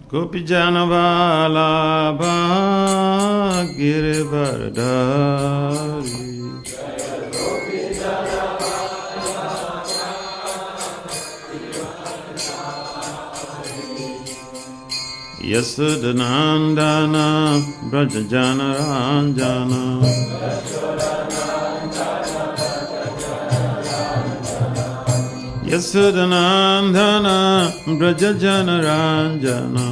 Gopijana Vallabha Girivardhari Yasudanandana Brajajana Ranjana Yasudanandana Brajajana Ranjana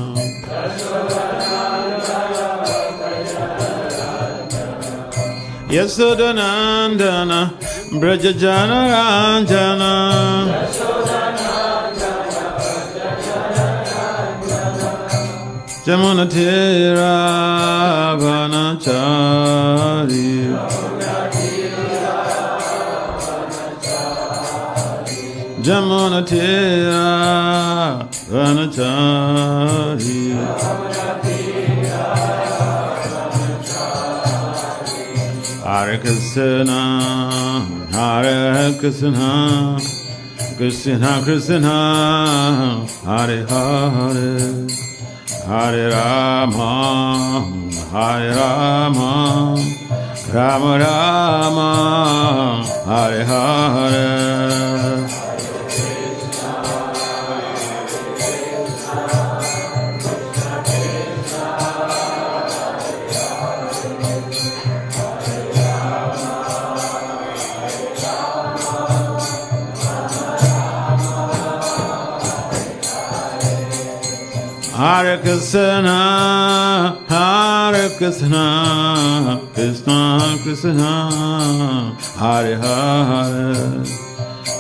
Yasudanandana Brajajana Ranjana Jamunatira Vanachari Jamunatira Vanachari Hare Krishna Hare Krishna Krishna Krishna Hare Hare Hare Rama Hare Rama Rama Rama Hare Hare Hare Krishna, Hare Krishna, Krishna Krishna, Hare Hare,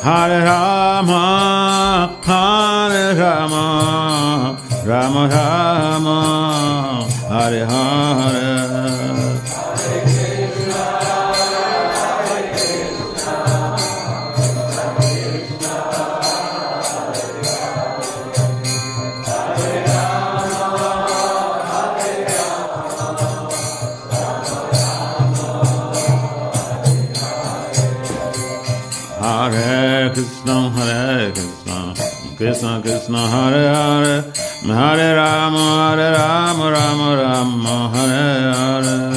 Hare Rama, Hare Rama, Rama Rama, Hare Hare. Hare Krishna, Hare Krishna, Krishna Krishna, Hare Hare, Hare Rama, Rama Rama, Hare Hare.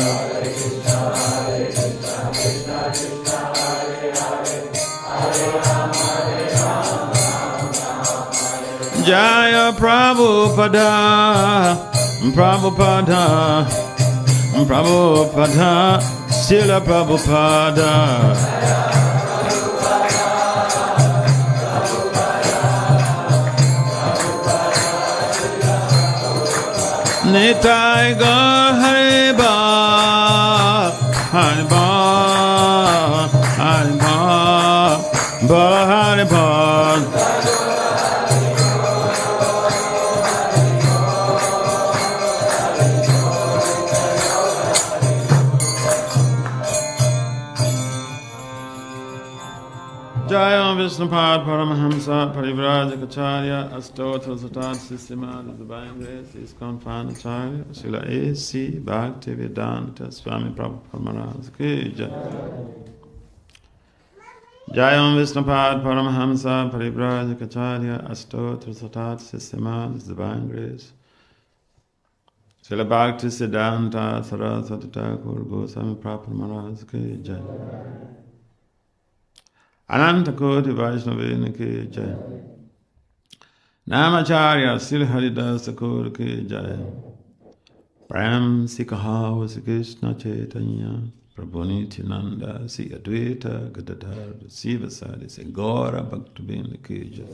Jaya Prabhupada, Prabhupada, Prabhupada, Srila Prabhupada. Nitai Gaur Hare Ba, Hare Ba, Hare Ba, Ba Hare Ba. Jaya Vishnupad Paramahamsa Parivrajacharya Astotra Satat Sistema the Divine Grace is confined Acharya Srila A.C. Bhaktivedanta Swami Prabhupada Maharaja Ki Jai. Jaya Vishnupad Paramahamsa Parivrajacharya Astotra Satat Sistema the Divine Grace Srila Bhaktivedanta Saraswati Thakur Goswami Prabhupada Maharaja Ki Jai. Ananta Koti Vaishnavena Ki Jai. Namacharya Sri Haridas Thakur Ki Jai. Prem Sikaha Sri Krishna Caitanya Prabhu Nityananda Sri Advaita Gadadhar Sivasadi Sri Gaura Bhaktivedanta Ki Jai.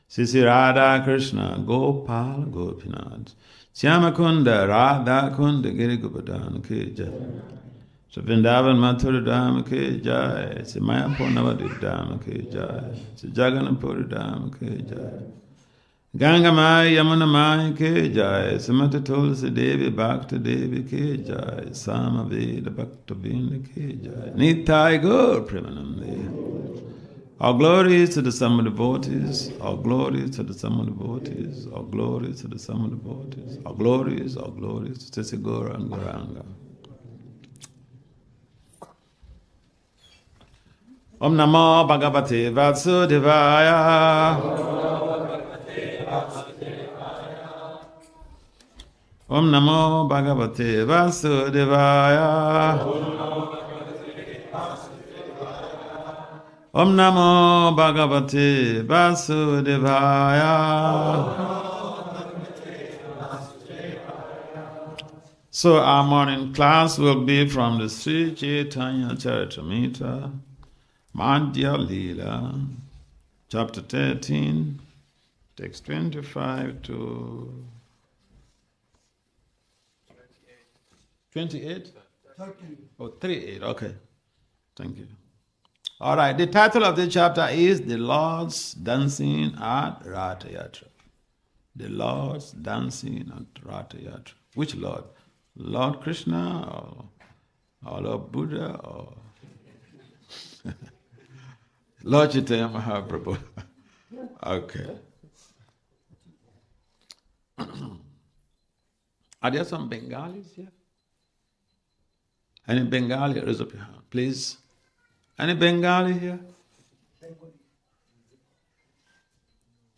Sri Radha Krishna Gopal Gopinath Shyamakunda Radha Kunda Giri Gopadana Ki Jai. So Vrindavan Mathura Dham Ki Jai, Sri Mayapur Navadip Dham Ki Jai, Sri Jagannathpuri Dham Ki Jai, Ganga Mai Yamuna Mai Ki Jai, Srimati Tulsi Devi Bhakti Devi Ki Jai, Samaveda Bhaktivinoda Ki Jai, Nitai Gaur Premanande. All glories to the sum of devotees, all glories to the sum of devotees, all glories to the sum of devotees, all glories to Sisi Gaura and Gauranga. Om Namo Bhagavate Vasudevaya. Om Namo Bhagavate Vasudevaya. Om Namo Bhagavate Vasudevaya. So our morning class will be from the Sri Caitanya Caritamrita, Madhya Lila, chapter 13, text 25 to 28? 38, okay. Thank you. All right, the title of the chapter is The Lord's Dancing at Ratha Yatra. The Lord's Dancing at Ratha Yatra. Which Lord? Lord Krishna or Lord Buddha or Lord Chaitanya Mahaprabhu? Okay. Are there some Bengalis here? Any Bengali? Raise up your hand, please. Any Bengali here?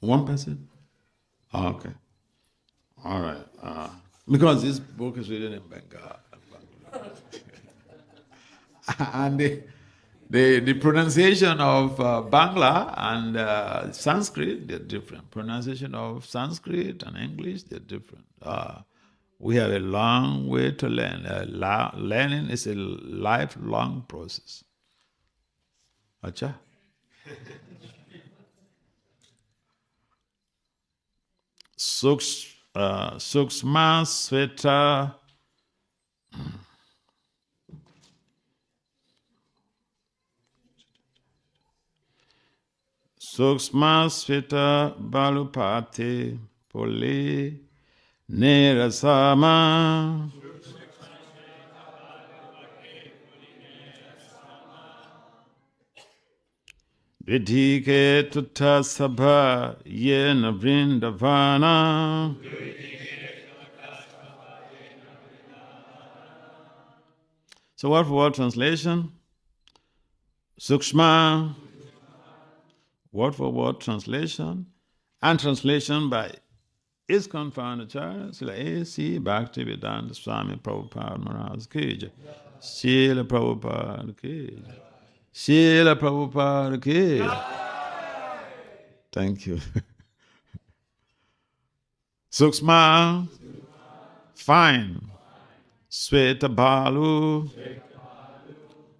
One person? Oh, okay. All right. Because this book is written in Bengali. And the pronunciation of Bangla and Sanskrit, they're different. Pronunciation of Sanskrit and English, they're different. We have a long way to learn. Learning is a lifelong process. Acha? Suksma Sveta Suksma Sveta Balupate Pole Nerasama Vidhike Tutta Sabha Yena Vrindavana. So word for word translation, Sukshma, word for word translation, and translation by ISKCON founder Srila A.C. Bhaktivedanta Swami Prabhupada Maharaj ki jai. Srila Prabhupada ki jai. Srila Prabhupada ki jai. Thank you. Sukshma, fine. Sweta Balu,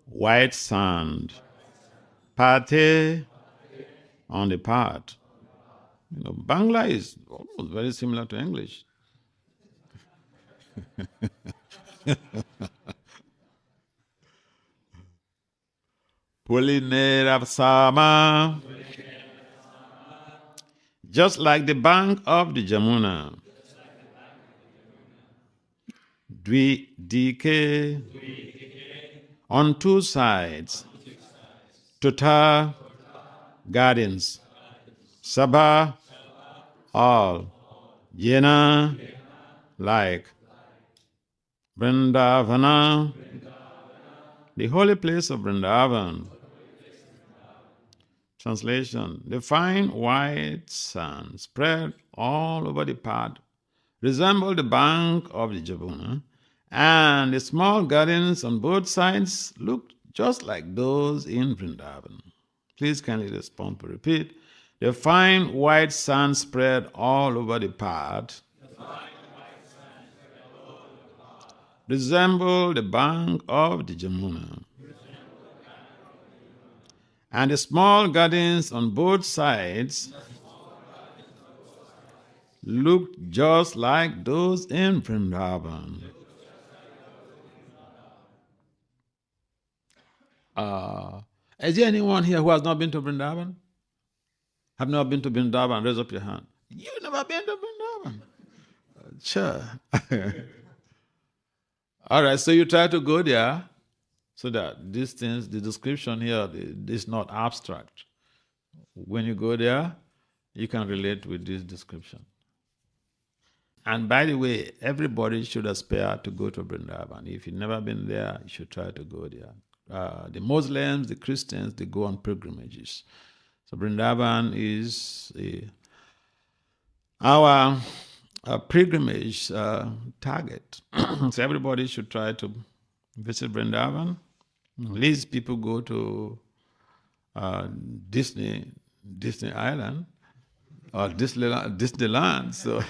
white sand. Pate, on the part. Bangla is almost very similar to English. Pulinerasama, just like the bank of the Jamuna. Dike, on two sides. Tuta, gardens. Sabha, all. Yena, like. Vrindavana, the holy place of Vrindavan. Translation, the fine white sand spread all over the path resemble the bank of the Jamuna, and the small gardens on both sides looked just like those in Vrindavan. Please kindly respond to repeat. The fine white sand spread all over the path resemble the bank of the Jamuna, and the small gardens on both sides looked just like those in Vrindavan. Is there anyone here who has not been to Vrindavan? Have not been to Vrindavan? Raise up your hand. You've never been to Vrindavan? Sure. All right, so you try to go there so that these things, the description here, is not abstract. When you go there, you can relate with this description. And by the way, everybody should aspire to go to Vrindavan. If you've never been there, you should try to go there. the Muslims, the Christians, they go on pilgrimages. So Vrindavan is our pilgrimage target. So everybody should try to visit Vrindavan. At least people go to Disney Island or Disneyland. So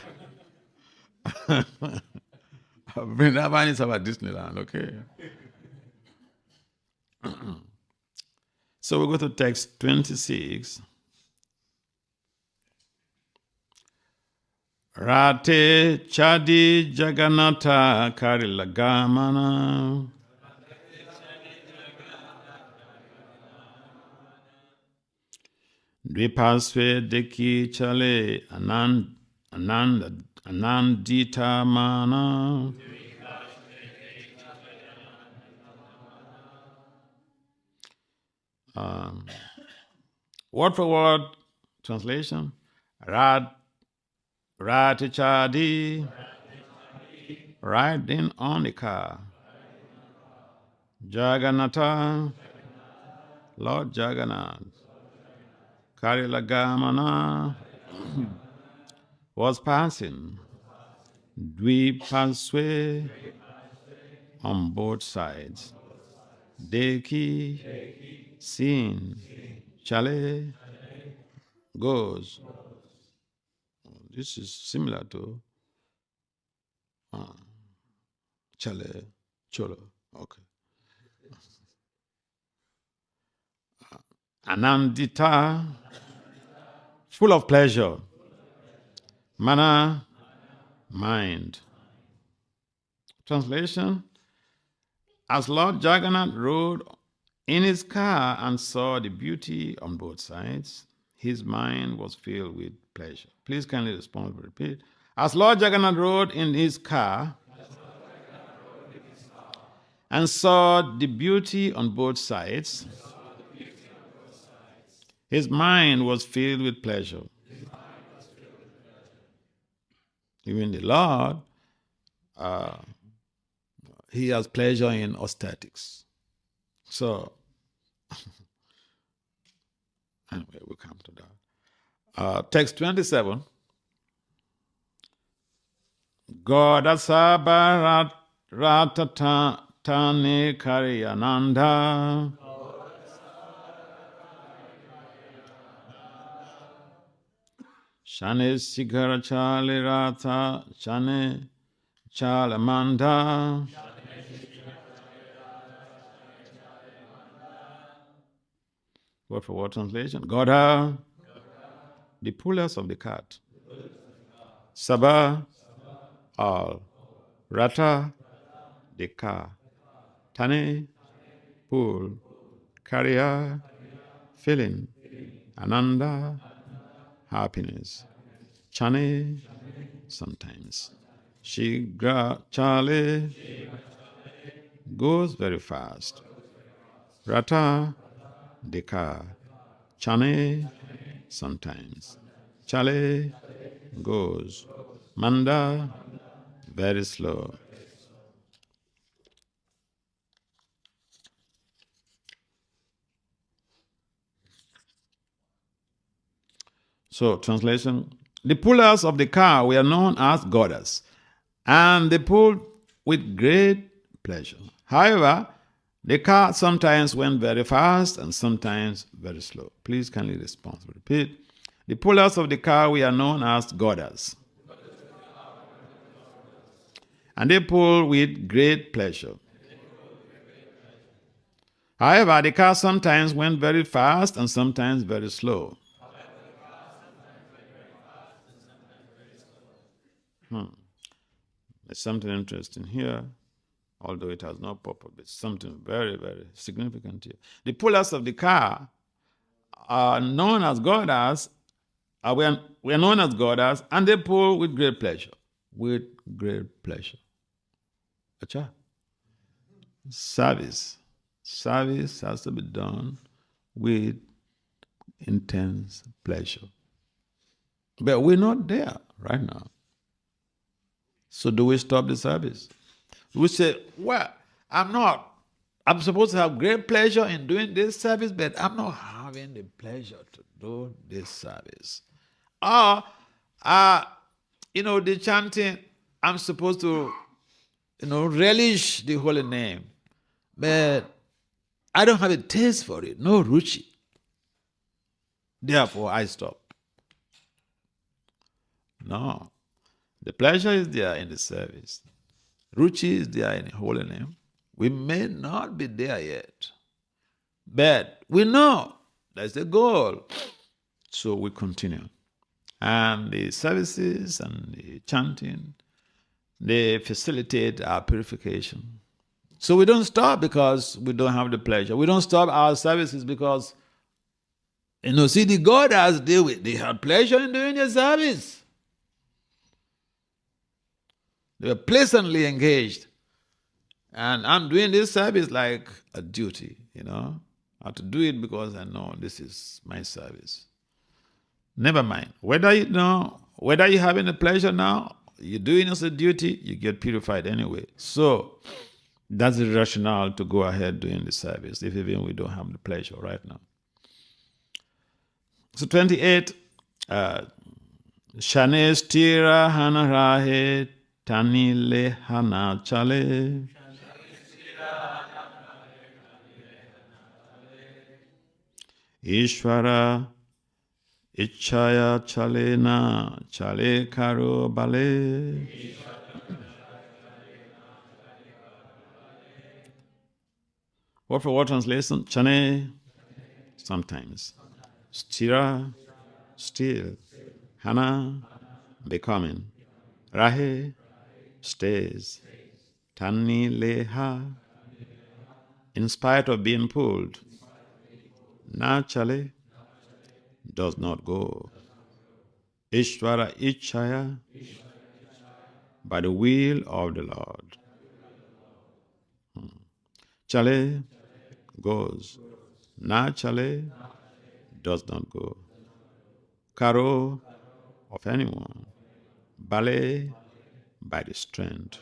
Vrindavan is our Disneyland, okay? So we go to text 26. Rate Chadi Jagannatha Karilagamana. Dvipasve Deki Chale Anandita Mana. Word for word translation. Ratichadi, riding on the car. Jagannatha, Lord Jagannath. Karilagamana was passing. Dvipaswe on both sides. Deki, seen. Chale, goes. This is similar to Chale, Cholo. Okay. Anandita, full of pleasure. Mana, mind. Translation: as Lord Jagannath rode in his car and saw the beauty on both sides, his mind was filled with pleasure. Please kindly respond, repeat. As Lord Jagannath rode in his car and saw the beauty on both sides, his mind was filled with pleasure. Even the Lord, he has pleasure in aesthetics. So, anyway, we'll come to that. Text 27. Godasaba ratatane karyananda. Shane sigara chale rata, shane chalamanda. Word for word translation. Godha, the pullers of the cart. Sabha, all. Rata, the car. Tane, pull. Karya, filling. Ananda, happiness. Chane, sometimes. Shigra chale, goes very fast. Rata, the car. Chane, sometimes. Chale, goes. Manda, very slow. So, translation: the pullers of the car were known as goddess, and they pulled with great pleasure. However, the car sometimes went very fast and sometimes very slow. Please kindly respond. Repeat. The pullers of the car were known as goddess, and they pulled with great pleasure. However, the car sometimes went very fast and sometimes very slow. There's something interesting here, although it has not popped up. It's something very, very significant here. The pullers of the car are known as goddess. We are known as goddess, and they pull with great pleasure. With great pleasure. Acha. Service has to be done with intense pleasure. But we're not there right now. So do we stop the service? We say, well, I'm not I'm supposed to have great pleasure in doing this service, but I'm not having the pleasure to do this service. Or, the chanting, I'm supposed to, relish the holy name, but I don't have a taste for it, no ruchi. Therefore, I stop. No. The pleasure is there in the service. Ruchi is there in the holy name. We may not be there yet, but we know that's the goal. So we continue. And the services and the chanting, they facilitate our purification. So we don't stop because we don't have the pleasure. We don't stop our services because, see, the God has deal with. They had pleasure in doing their service. They were pleasantly engaged. And I'm doing this service like a duty, I have to do it because I know this is my service. Never mind. Whether you're having a pleasure now, you're doing it as a duty, you get purified anyway. So that's the rationale to go ahead doing the service, if even we don't have the pleasure right now. So 28, Shane stira hana rahe tanile hana chale. Ishvara Ichaya Chalena Chale Karo Bale. Word for word translation: Chane, sometimes. Stira, still. Hana, becoming. Rahe, stays. Tani leha, in spite of being pulled. Na chale, does not go. Ishvara Ichaya, by the will of the Lord. Chale goes. Na chale does not go. Karo of anyone. Bale by the strength.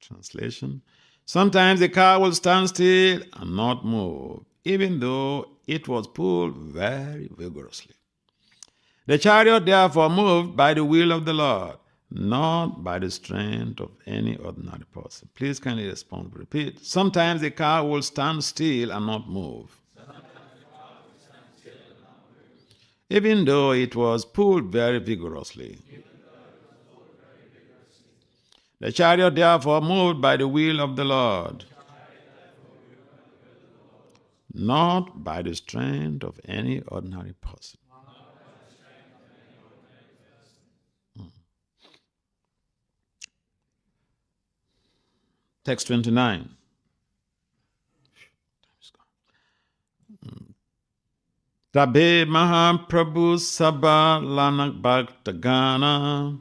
Translation: sometimes the car will stand still and not move, even though it was pulled very vigorously. The chariot therefore moved by the will of the Lord, not by the strength of any ordinary person. Please kindly respond. Repeat. Sometimes the car will stand still and not move, even though it was pulled very vigorously. The chariot therefore moved by the will of the Lord, not by the strength of any ordinary person. Text 29. Tabe Mahaprabhu Sabha Lanak Bhaktagana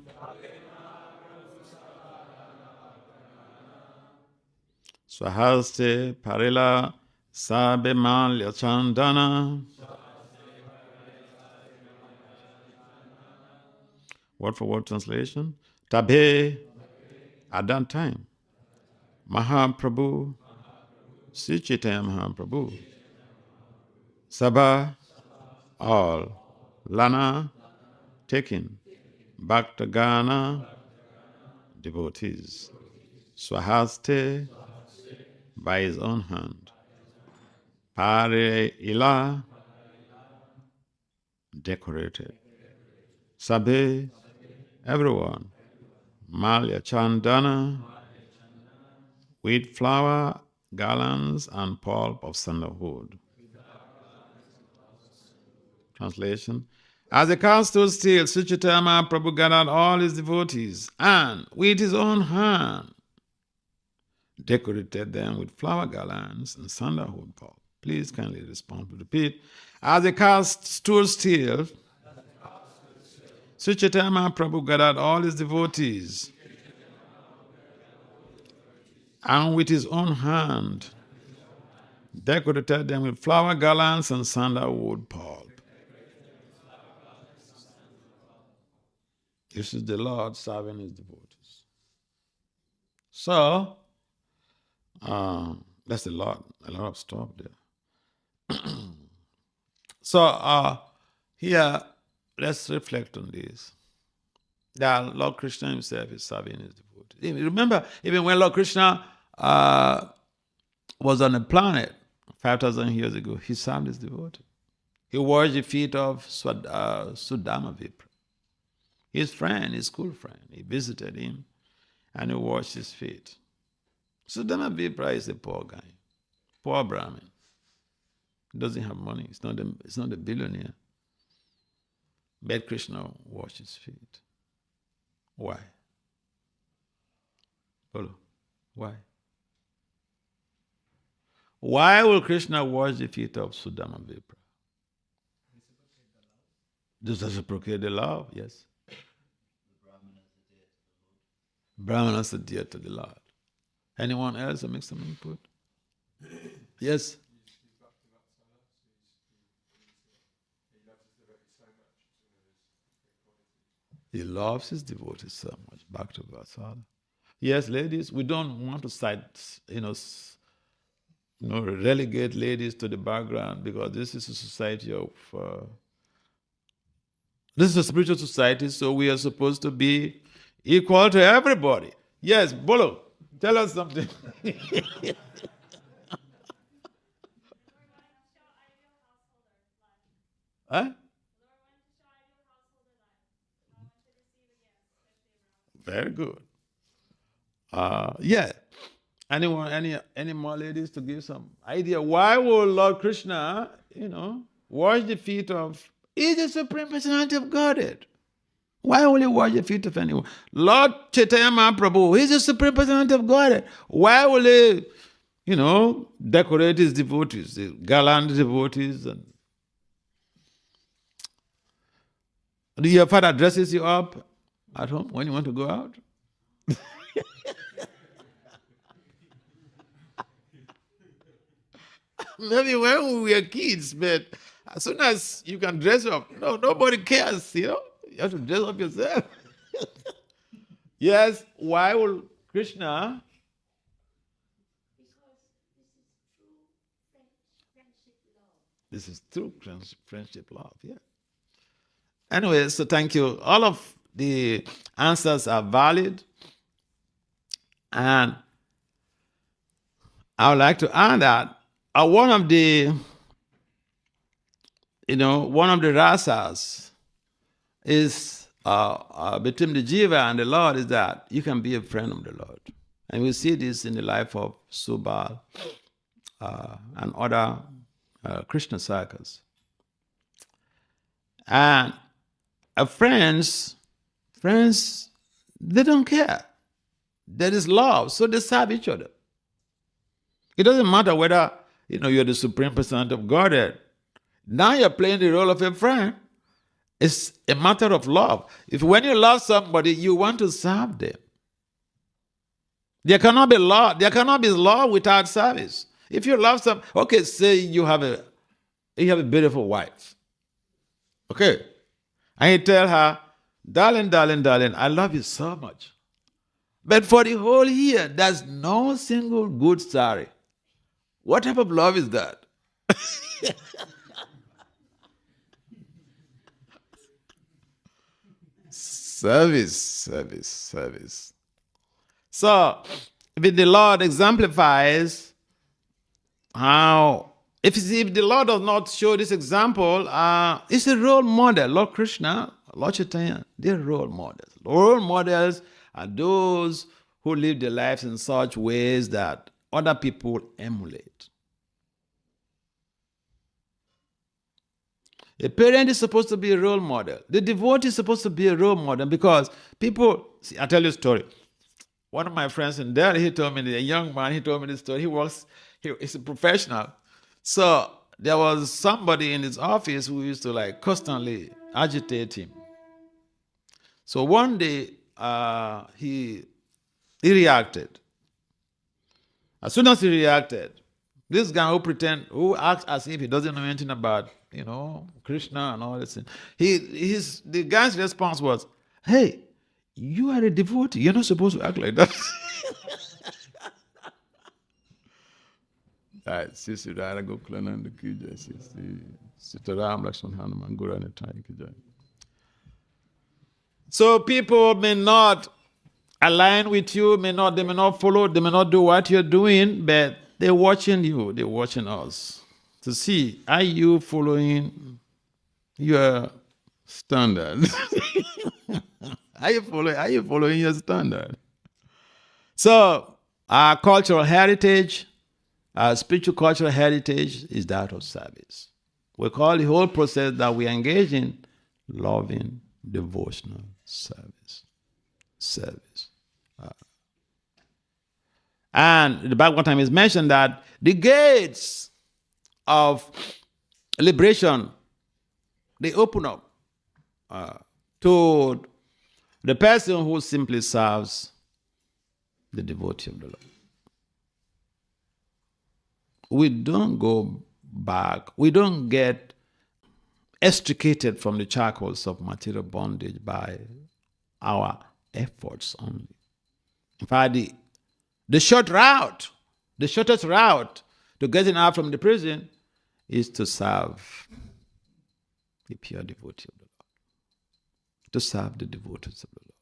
Swahaste Parila Sabe Malya Chandana. Word for word translation. Tabe, at that time, Mahaprabhu, Sri Caitanya Mahaprabhu, Sabha, all, Lana, taken, Bhaktagana, devotees, Swahaste, by his own hand, Pare Ila, decorated, Sabe, everyone, Malya Chandana, with flower, garlands, and pulp of sandalwood. Translation: as the car stood still, Sri Chaitanya Mahaprabhu gathered all his devotees and, with his own hand, decorated them with flower garlands and sandalwood pulp. Please kindly respond. Repeat. As the car stood still, Sri Chaitanya Mahaprabhu gathered all his devotees and, with his own hand, decorated them with flower garlands and sandalwood pulp. This is the Lord serving his devotees. So, That's a lot of stuff there. So here, let's reflect on this. That Lord Krishna himself is serving his devotees. Remember, even when Lord Krishna was on the planet 5,000 years ago, he served his devotees. He washed the feet of Sudama Vipra, his friend, his school friend. He visited him and he washed his feet. Sudama Vipra is a poor guy, poor Brahmin. He doesn't have money. It's not a billionaire. But Krishna washed his feet. Why? Follow. Why? Why will Krishna wash the feet of Sudama Vipra? Does it proclaim the love? Yes. Brahmanas are dear to the Lord. Anyone else make some input? Yes. He loves his devotees so much. Bhakti Vasudeva. Yes, ladies, we don't want to cite, relegate ladies to the background because this is a society of, this is a spiritual society, so we are supposed to be equal to everybody. Yes, Bolo, tell us something. Huh? Very good. Yeah. Anyone, any more ladies to give some idea? Why will Lord Krishna, wash the feet of, he's the Supreme Personality of Godhead. Why will he wash the feet of anyone? Lord Caitanya Mahaprabhu, he's the Supreme Personality of Godhead. Why will he, decorate his devotees, the gallant devotees? And do your father dresses you up at home when you want to go out? Maybe when we were kids, but as soon as you can dress up, nobody cares, You have to dress up yourself. Yes, why will Krishna? This is true friendship love, yeah. Anyway, so thank you. All of the answers are valid. And I would like to add that one of the rasas is between the jiva and the Lord is that you can be a friend of the Lord. And we see this in the life of Subal and other Krishna sakas. And friends, they don't care. There is love, so they serve each other. It doesn't matter whether you're the Supreme Personality of Godhead. Now you're playing the role of a friend. It's a matter of love. When you love somebody, you want to serve them. There cannot be love. There cannot be love without service. If you love say you have a beautiful wife. Okay. And you tell her, darling, I love you so much. But for the whole year, there's no single good story. What type of love is that? Service. So, the Lord exemplifies how, if the Lord does not show this example, it's a role model. Lord Krishna, Lord Chaitanya, they're role models. Role models are those who live their lives in such ways that other people emulate. A parent is supposed to be a role model. The devotee is supposed to be a role model because people, see, I'll tell you a story. One of my friends in Delhi, he told me this story. He's a professional. So there was somebody in his office who used to constantly agitate him. So one day, he reacted. As soon as he reacted, this guy who acts as if he doesn't know anything about, Krishna and all this thing. The guy's response was, "Hey, you are a devotee. You're not supposed to act like that." Right. Sisi Rara Gokulananda Kijay, Sitaram Lakshman Hanuman Gurani Tai Kijay. So people may not align with you, they may not follow, they may not do what you're doing, but they're watching you, they're watching us to see, are you following your standard? Are you following your standard? So our cultural heritage, our spiritual cultural heritage is that of service. We call the whole process that we engage in loving, devotional service. Service. And the Bhagavatam time is mentioned that the gates of liberation, they open up to the person who simply serves the devotee of the Lord. We don't go back, we don't get extricated from the shackles of material bondage by our efforts only. In fact, the shortest route to getting out from the prison is to serve the pure devotee of the Lord. To serve the devotees of the Lord.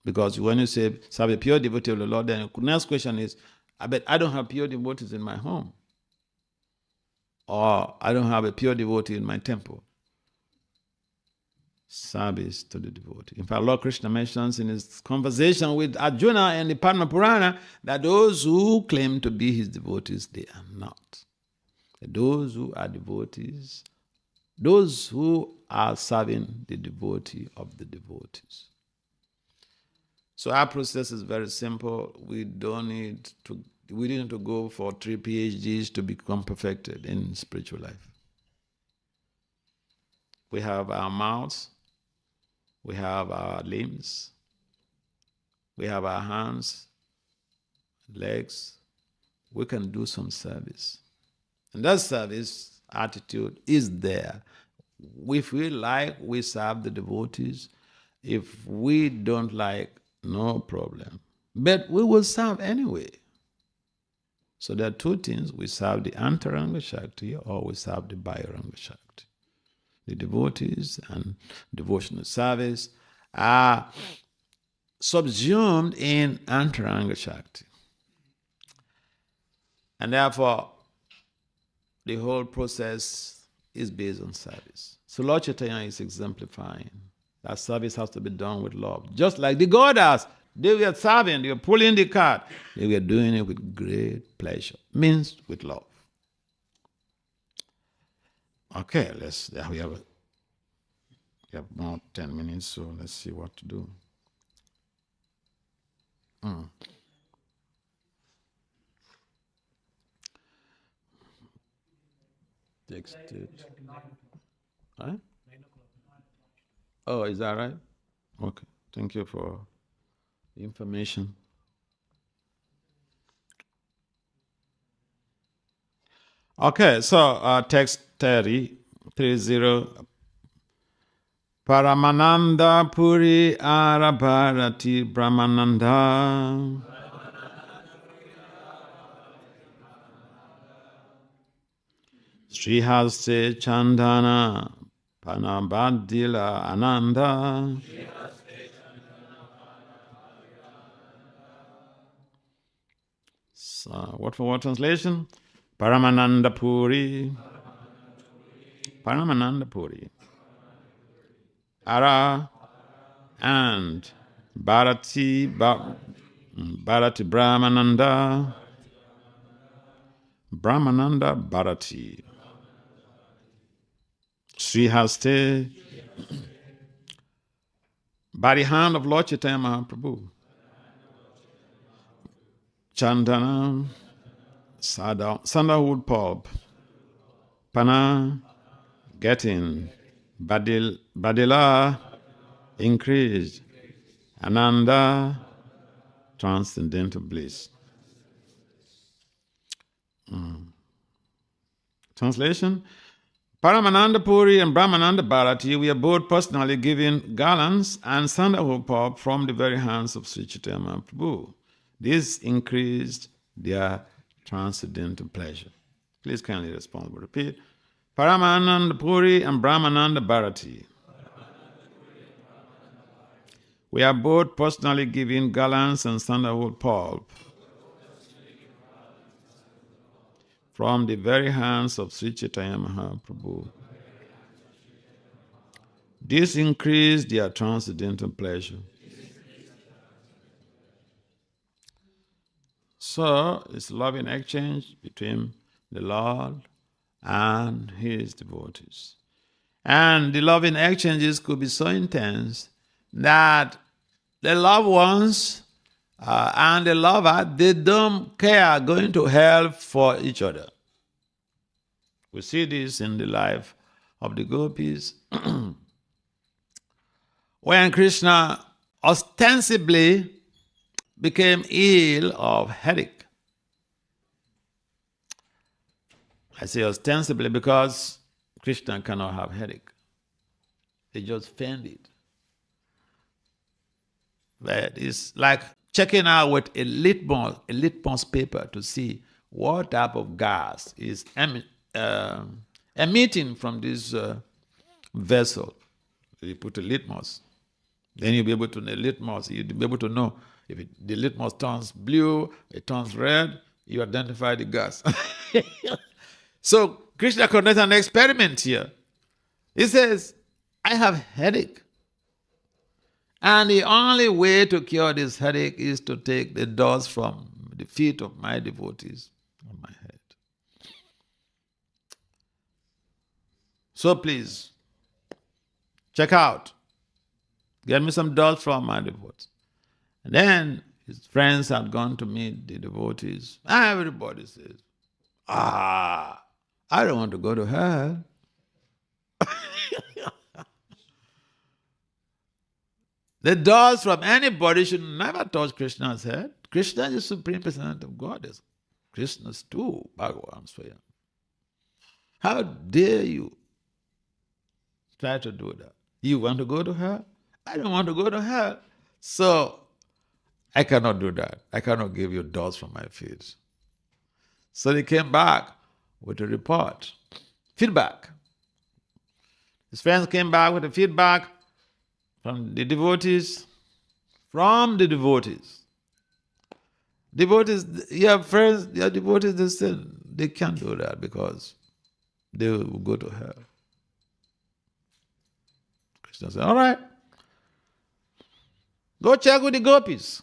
Because when you say serve the pure devotee of the Lord, then the next question is, I don't have pure devotees in my home. Or I don't have a pure devotee in my temple. Service to the devotee. In fact, Lord Krishna mentions in his conversation with Arjuna in the Padma Purana that those who claim to be his devotees, they are not. Those who are devotees, those who are serving the devotee of the devotees. So our process is very simple. We need to go for 3 PhDs to become perfected in spiritual life. We have our mouths, we have our limbs, we have our hands, legs. We can do some service. And that service attitude is there. If we like, we serve the devotees. If we don't like, no problem. But we will serve anyway. So there are 2 things. We serve the Antaranga Shakti or we serve the Bahiranga Shakti. The devotees and devotional service are subsumed in Antaranga Shakti. And therefore, the whole process is based on service. So Lord Caitanya is exemplifying that service has to be done with love. Just like the goddess, they were serving, they were pulling the cart. They were doing it with great pleasure, means with love. Okay, we have about 10 minutes, so let's see what to do. Text it. Huh? Oh, is that right? Okay, thank you for the information. Okay, so text 30. Paramananda Puri Arabharati Brahmananda Srihaste Chandana Panabadila Ananda So, what for what translation? Paramananda Puri Paramananda Puri Ara and Bharati Brahmananda Bharati Srihaste by the hand of Lord Chaitanya Mahaprabhu. Chandana sandalwood pulp Pana getting Badila increased Ananda transcendental bliss. Translation: Paramananda Puri and Brahmananda Bharati, we are both personally given garlands and sandalwood pulp from the very hands of Sri Chaitanya Mahaprabhu. This increased their transcendental pleasure. Please kindly respond. Repeat. Paramananda Puri and Brahmananda Bharati. We are both personally giving garlands and sandalwood pulp from the very hands of Sri Caitanya Mahaprabhu. This increased their transcendental pleasure. So, it's loving exchange between the Lord and his devotees. And the loving exchanges could be so intense that the loved ones and the lover, they don't care going to hell for each other. We see this in the life of the gopis. When Krishna ostensibly became ill of headache. I say ostensibly because Krishna cannot have headache. He just fainted. But it's like checking out with a litmus paper to see what type of gas is emitting from this vessel. You put a litmus. Then you'll be able to know litmus. You'll be able to know if the litmus turns blue, it turns red, you identify the gas. So Krishna conducts an experiment here. He says, I have headache. And the only way to cure this headache is to take the dust from the feet of my devotees on my head. So please, check out. Get me some dust from my devotees. And then his friends had gone to meet the devotees. Everybody says, I don't want to go to hell. The dust from anybody should never touch Krishna's head. Krishna is the supreme personality of Godhead. Krishna's too, Bhagavan Swayam. How dare you try to do that? You want to go to hell? I don't want to go to hell. So I cannot do that. I cannot give you dust from my feet. So they came back with a report, feedback. His friends came back with a feedback from the devotees. Devotees, your friends, your devotees, they said they can't do that because they will go to hell. Krishna said, all right, go check with the gopis.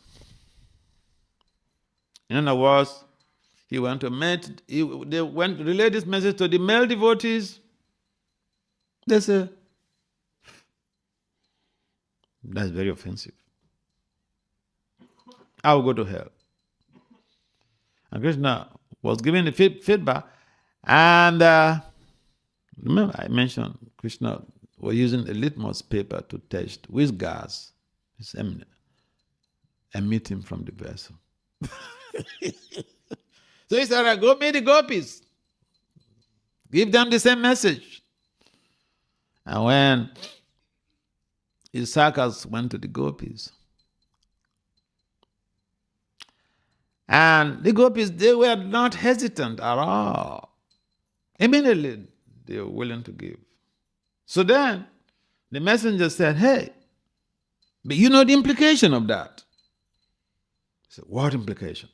In other words, they went to relay this message to the male devotees. They said, that's very offensive. I will go to hell. And Krishna was giving the feedback. And remember, I mentioned Krishna was using a litmus paper to test which gas is emitting from the vessel. So he said, go meet the gopis. Give them the same message. And when his sakas went to the gopis, and the gopis, they were not hesitant at all. Immediately, they were willing to give. So then, the messenger said, hey, but you know the implication of that. He said, what implication?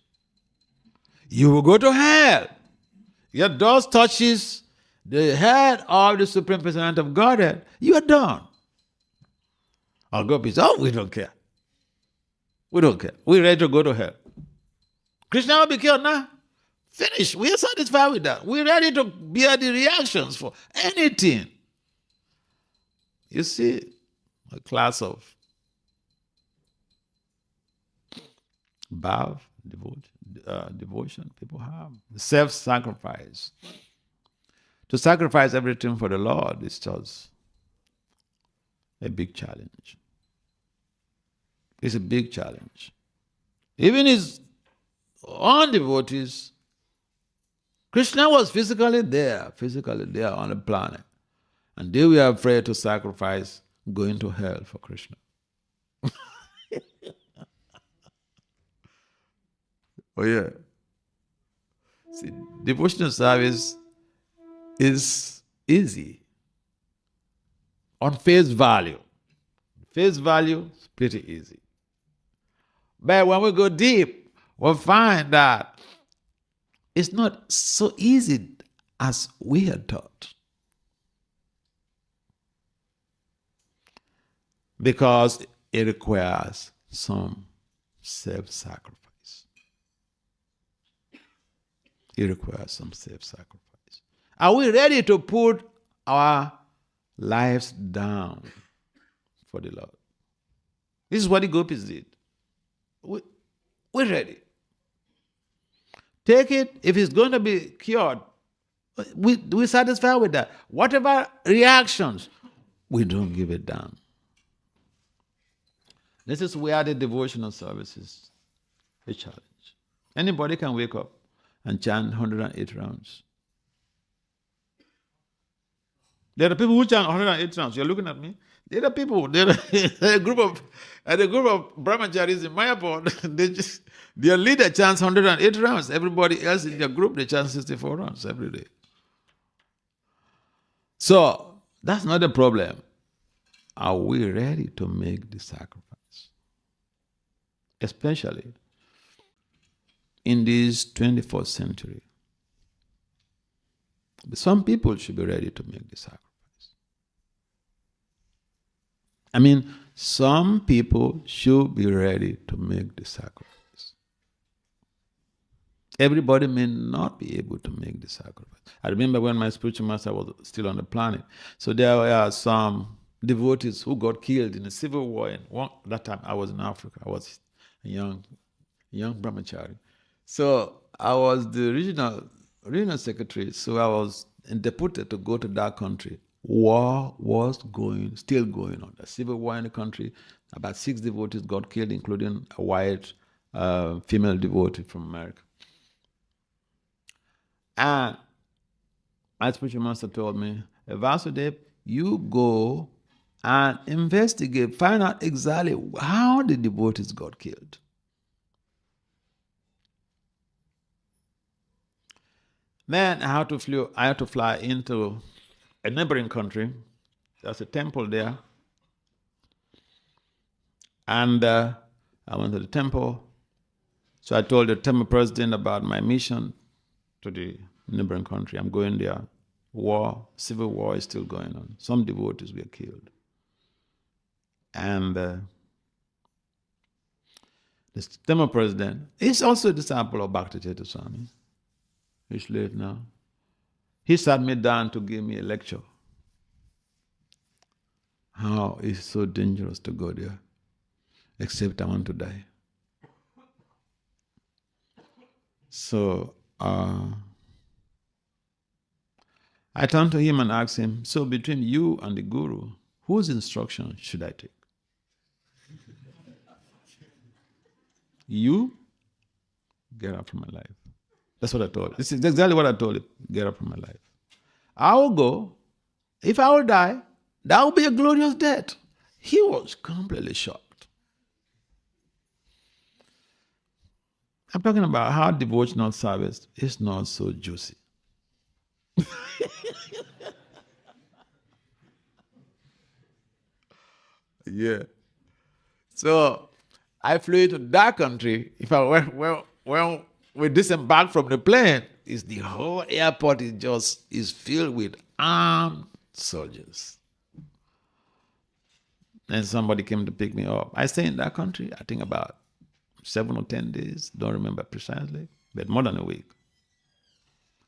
You will go to hell. Your dust touches the head of the Supreme Personality of Godhead, you are done. Our gopis, we don't care. We don't care. We're ready to go to hell. Krishna will be killed now. Finish. We are satisfied with that. We're ready to bear the reactions for anything. You see, a class of bhav, devotion people have. Self-sacrifice. To sacrifice everything for the Lord is just a big challenge. It's a big challenge. Even his own devotees, Krishna was physically there on the planet. And they were afraid to sacrifice going to hell for Krishna. Oh yeah. See, devotional service is easy on face value. Face value is pretty easy. But when we go deep, we'll find that it's not so easy as we had thought. Because it requires some self-sacrifice. It requires some self-sacrifice. Are we ready to put our lives down for the Lord? This is what the gopis did. We're ready. Take it. If it's going to be cured, we're satisfied with that. Whatever reactions, we don't give it down. This is where the devotional service is a challenge. Anybody can wake up and chant 108 rounds. There are people who chant 108 rounds. You're looking at me. There are people. There are a group of brahmacharis in Mayapur. Their leader chants 108 rounds. Everybody else in their group, they chant 64 rounds every day. So that's not a problem. Are we ready to make the sacrifice? Especially in this 21st century. Some people should be ready to make the sacrifice. I mean, some people should be ready to make the sacrifice. Everybody may not be able to make the sacrifice. I remember when my spiritual master was still on the planet. So there were some devotees who got killed in a civil war. That time I was in Africa. I was a young brahmachari. So I was the regional secretary. So I was deputed to go to that country. War was still going on. A civil war in the country. About 6 devotees got killed, including a white female devotee from America. And my spiritual master told me, Vasudeva, you go and investigate, find out exactly how the devotees got killed. Then I had to fly into a neighboring country. There's a temple there. And I went to the temple. So I told the temple president about my mission to the neighboring country. I'm going there. Civil war is still going on. Some devotees were killed. And the temple president is also a disciple of Bhakti Vasudeva Swami. He's late now. He sat me down to give me a lecture. How it's so dangerous to go there, except I want to die. So I turned to him and asked him, so between you and the Guru, whose instruction should I take? You get up from my life. That's what I told him. This is exactly what I told him. Get up from my life. I will go. If I will die, that will be a glorious death. He was completely shocked. I'm talking about how devotional service is not so juicy. Yeah. So I flew to that country. If I when we disembarked from the plane, the whole airport is filled with armed soldiers. And somebody came to pick me up. I stayed in that country, I think about 7 or 10 days, don't remember precisely, but more than a week.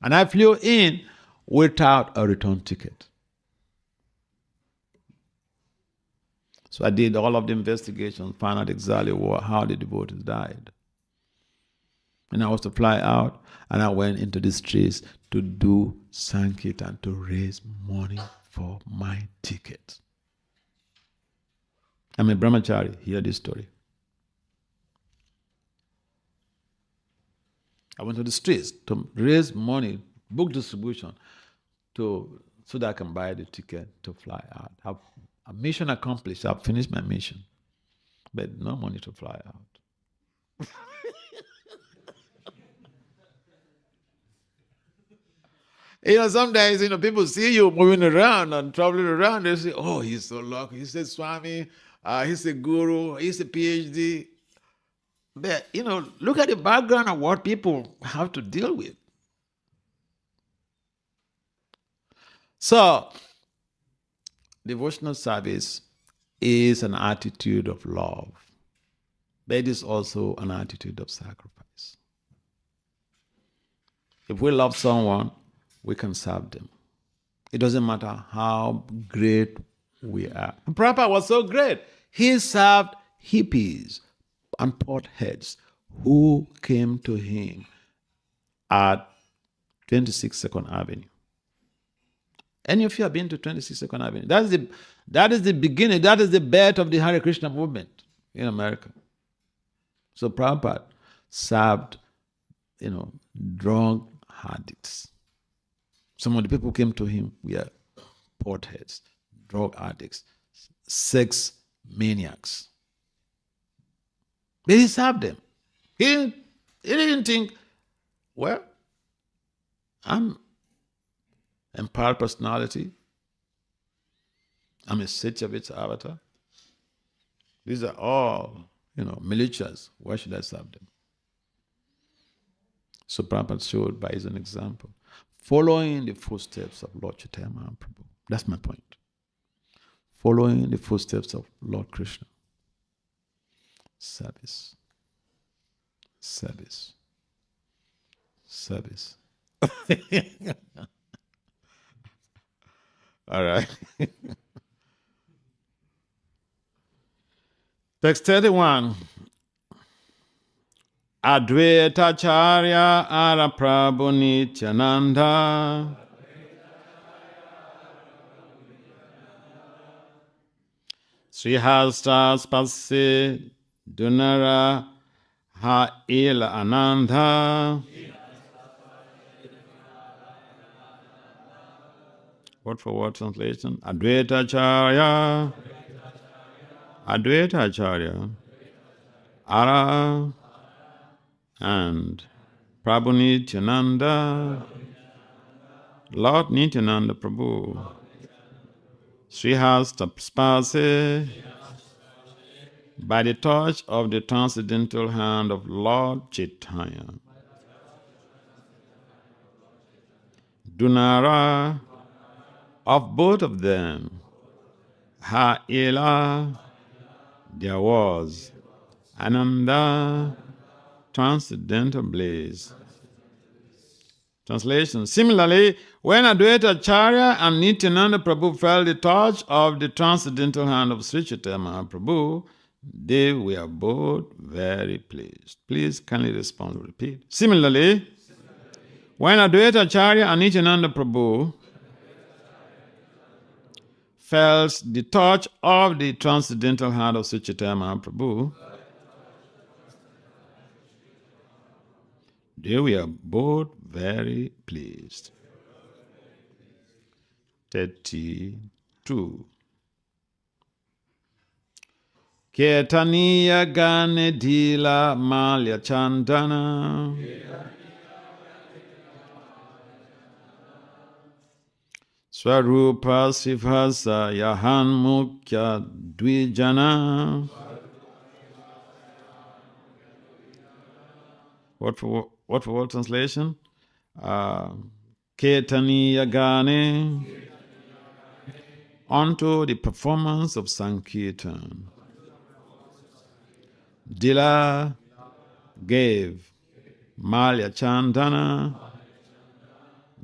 And I flew in without a return ticket. So I did all of the investigations, found out exactly how the devotees died. And I was to fly out, and I went into the streets to do Sankirtan, to raise money for my ticket. I'm a brahmachari, hear this story. I went to the streets to raise money, book distribution, so that I can buy the ticket to fly out. A mission accomplished. I've finished my mission, but no money to fly out. Sometimes, people see you moving around and traveling around. They say, oh, he's so lucky. He's a Swami. He's a guru. He's a PhD. But, look at the background of what people have to deal with. So, devotional service is an attitude of love, but it is also an attitude of sacrifice. If we love someone, we can serve them. It doesn't matter how great we are. And Prabhupada was so great. He served hippies and potheads who came to him at 26 Second Avenue. Any of you have been to 26 Second Avenue? That is the beginning, that is the birth of the Hare Krishna movement in America. So Prabhupada served, drug addicts. Some of the people who came to him were potheads, drug addicts, sex maniacs. But he served them. He didn't think, well, I'm empowered personality. I'm a Satyavit's avatar. These are all, militias. Why should I serve them? So Prabhupada showed by his own example, following the footsteps of Lord Chaitanya Mahaprabhu. That's my point. Following the footsteps of Lord Krishna. Service. Service. Service. All right. Text 31. Advaita Charya Ara Prabhu Nityananda Srihasta Spase Dunara Ha Ila Ananda. Word for word translation. Advaita Acharya. Advaita Acharya. Ara and Prabhu Nityananda. Lord Nityananda Prabhu. Srihasta Spase. By the touch of the transcendental hand of Lord Chaitanya. Dunara. Of both of them, Ha'ila, there was Ananda, transcendental bliss. Translation. Similarly, when Advaita Acharya and Nityananda Prabhu felt the touch of the transcendental hand of Sri Chaitanya Mahaprabhu, they were both very pleased. Please kindly respond, repeat. Similarly, when Advaita Acharya and Nityananda Prabhu felt the touch of the transcendental hand of Sri Chaitanya Mahaprabhu, they were both very pleased. 32. Caitanya Gane Lila Malya Chandana Swarupa Sivhasa Yahan Mukhya Dvijana. What for what translation? Caitanya Gane, unto the performance of Sankirtan. Lila gave Malya Chandana,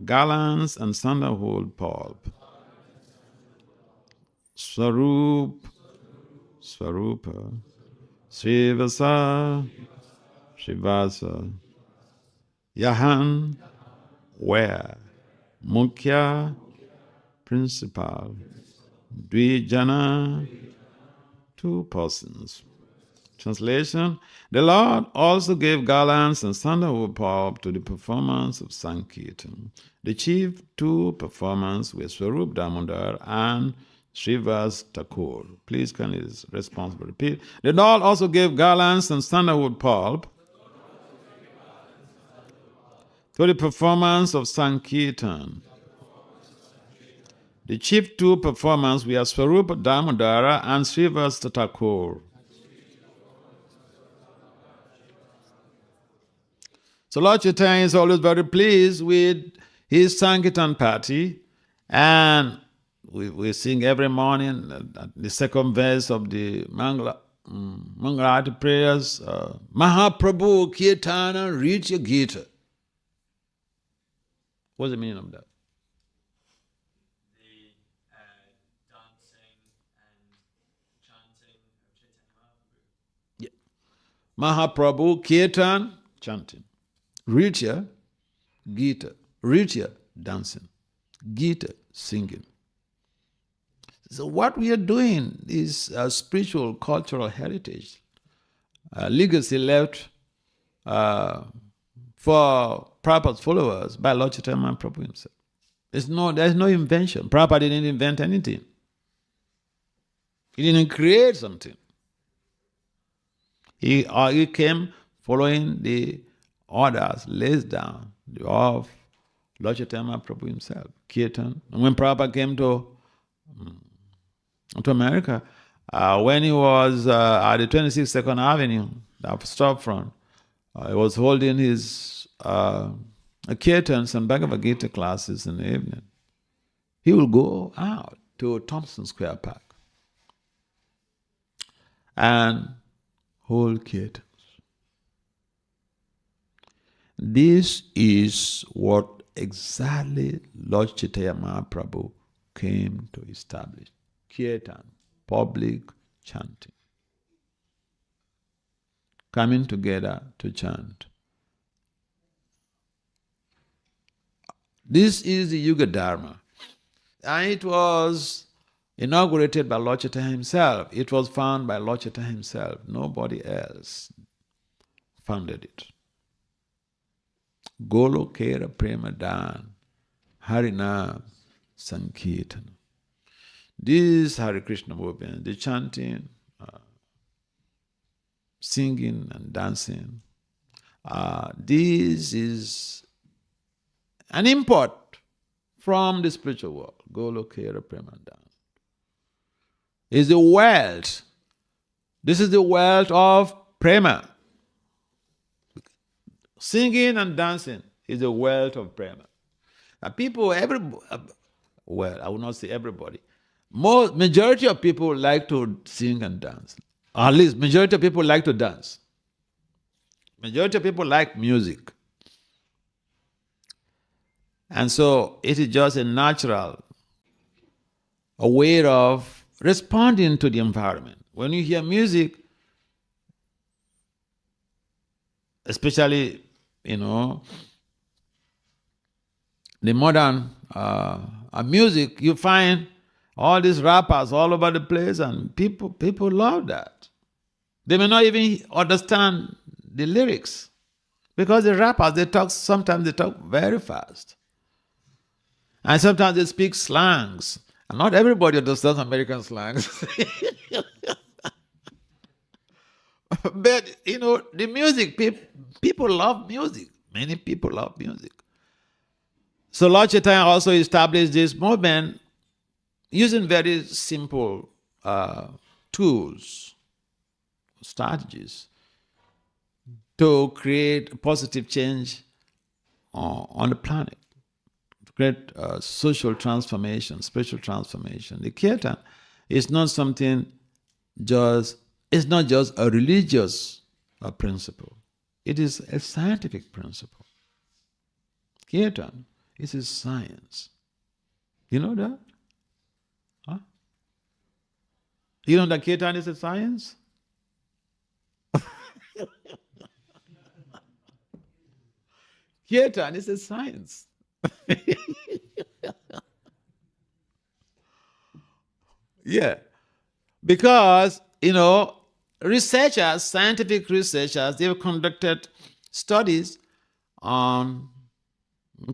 garlands and sandalwood pulp. Swarupa, Srivasa, Yahan, where, Mukhya, principal, Dvijana, two persons. Translation. The Lord also gave garlands and sandalwood pulp to the performance of Sankirtan. The chief two performers were Swarup Damodar and Srivas Thakur. Please kindly responsibly repeat. The Lord also gave garlands and sandalwood pulp to the performance of Sankirtan. The chief two performers were Swarupa Damodara and Srivastava Thakur. So Lord Chaitanya is always very pleased with his Sankirtan party, and we sing every morning the second verse of the Mangalati prayers, Mahaprabhu Kirtana Ritya Gita. What's the meaning of that? Mahaprabhu Kirtan, chanting. Ritya, Gita. Ritya, dancing. Gita, singing. So what we are doing is a spiritual, cultural heritage, a legacy left for Prabhupada's followers by Lord Chaitanya Mahaprabhu himself. There's no invention. Prabhupada didn't invent anything. He didn't create something. He came following the orders laid down of Lord Chaitanya Mahaprabhu himself, Kirtan. And when Prabhupada came to America, when he was at the 26th Second Avenue, the storefront, he was holding his Kirtans and Bhagavad Gita classes in the evening. He will go out to Thompson Square Park and hold Kirtans. This is what exactly Lord Chaitanya Mahaprabhu came to establish. Kirtan, public chanting. Coming together to chant. This is the Yuga Dharma. And it was inaugurated by Lord Chaitanya himself. It was founded by Lord Chaitanya himself. Nobody else founded it. Golokera Prema Dan, Harinam Sankirtan. This Hare Krishna movement, the chanting, singing and dancing, this is an import from the spiritual world. Golokera Prema Dan. Is the wealth. This is the wealth of prema. Singing and dancing is the wealth of prema. Now people, I will not say everybody. Majority of people like to sing and dance. Or at least majority of people like to dance. Majority of people like music. And so it is just a natural way of responding to the environment. When you hear music, especially, the modern music, you find all these rappers all over the place, and people love that. They may not even understand the lyrics, because the rappers, sometimes they talk very fast. And sometimes they speak slangs. And not everybody understands American slangs. But, the music, people love music. Many people love music. So Lord Chaitanya also established this movement using very simple tools, strategies to create positive change on the planet, to create social transformation, spiritual transformation. The Kirtan is not it's not just a religious principle. It is a scientific principle. Kirtan is a science. You know that? Huh? You know that Kirtan is a science? Kirtan is a science. Yeah. Because, scientific researchers, they've conducted studies on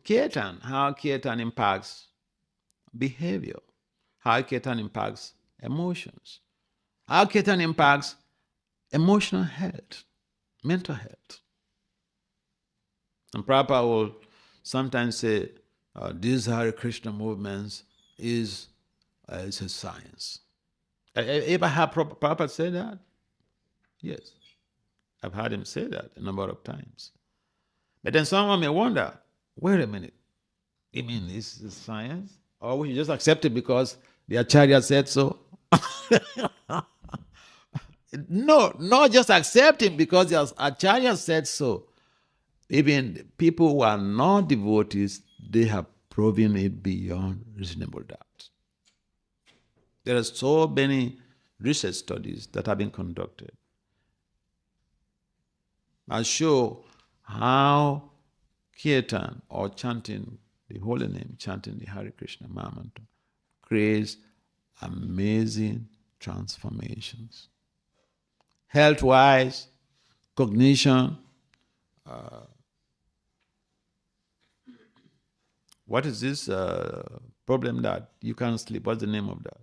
Kirtan, how Kirtan impacts behavior, how Kirtan impacts emotions, how Kirtan impacts emotional health, mental health. And Prabhupada will sometimes say these Hare Krishna movements is a science. Ever have Prabhupada say that? Yes. I've heard him say that a number of times. But then someone may wonder, wait a minute, you mean this is science? Or will you just accept it because the Acharya said so? No, not just accept it because the Acharya said so. Even people who are not devotees, they have proven it beyond reasonable doubt. There are so many research studies that have been conducted that show how kirtan or chanting the holy name, chanting the Hare Krishna Mahamantra creates amazing transformations. Health-wise, cognition, what is this problem that you can't sleep? What's the name of that?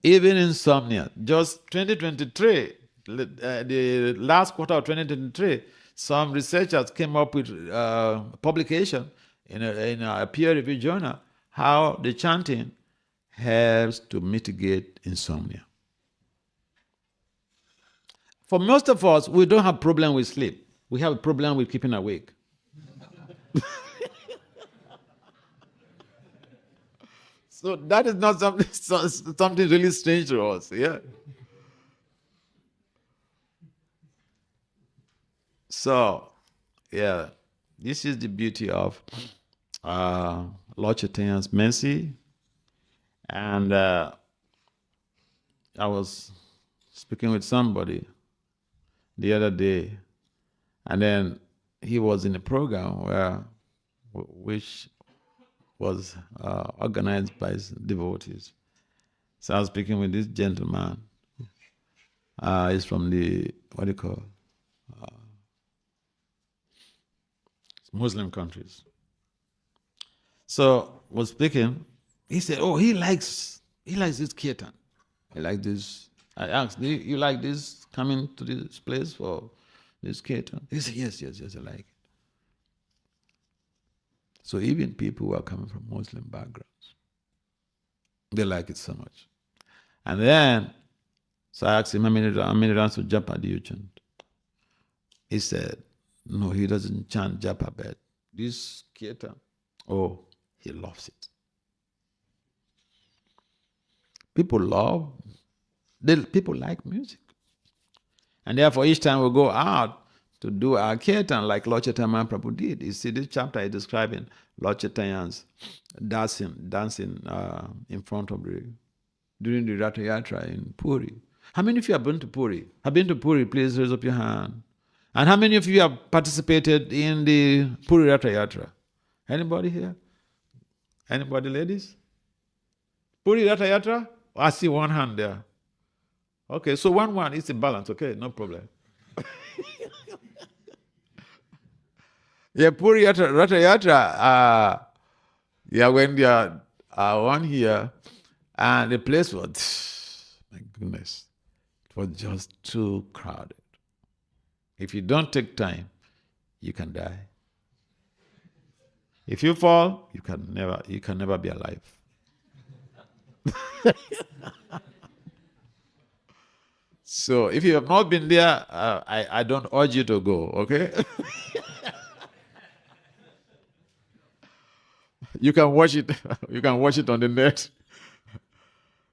Even insomnia. Just 2023, the last quarter of 2023, some researchers came up with a publication in a peer-reviewed journal how the chanting helps to mitigate insomnia. For most of us, we don't have a problem with sleep. We have a problem with keeping awake. So that is not something really strange to us, yeah. So, yeah, this is the beauty of Lord Chaitanya's mercy. And I was speaking with somebody the other day, and then he was in a program which was organized by devotees. So I was speaking with this gentleman. He's from the, Muslim countries. So was speaking, he said, oh, he likes this kirtan. He likes this. I asked, do you like this, coming to this place for this kirtan? He said, yes, I like it. So even people who are coming from Muslim backgrounds, they like it so much. And then, so I asked him, how many rounds of japa do you chant? He said, no, he doesn't chant japa, but this kirtan, oh, he loves it. People like music. And therefore, each time we go out to do our kirtan, like Lord Chaitanya Mahaprabhu did. You see, this chapter is describing Lord Chaitanya's dancing in front of during the Ratha Yatra in Puri. How many of you have been to Puri? Have been to Puri? Please raise up your hand. And how many of you have participated in the Puri Ratha Yatra? Anybody here? Anybody, ladies? Puri Ratha Yatra? Oh, I see one hand there. Okay, so 1-1 is a balance. Okay, no problem. Yeah, Puri Ratha Yatra, when they are one here, and the place was, my goodness, it was just too crowded. If you don't take time, you can die. If you fall, you can never be alive. So if you have not been there, I don't urge you to go, okay? You can watch it. You can watch it on the net.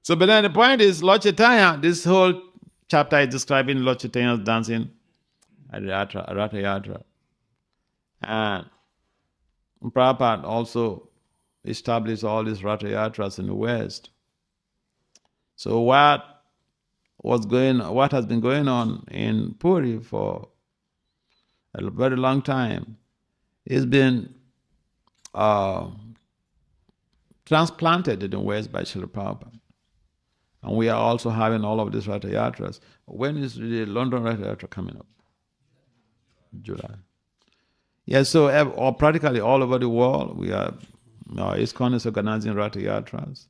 So, but then the point is, Lord Chaitanya, this whole chapter is describing Lord Chaitanya's dancing at the Ratha Yatra. And Prabhupada also established all these Ratha Yatras in the West. So what has been going on in Puri for a very long time is been transplanted in the West by Srila Prabhupada. And we are also having all of these Ratha Yatras. When is the London Ratha Yatra coming up? July. Yeah, so practically all over the world, we are, ISKCON is organizing Ratha Yatras.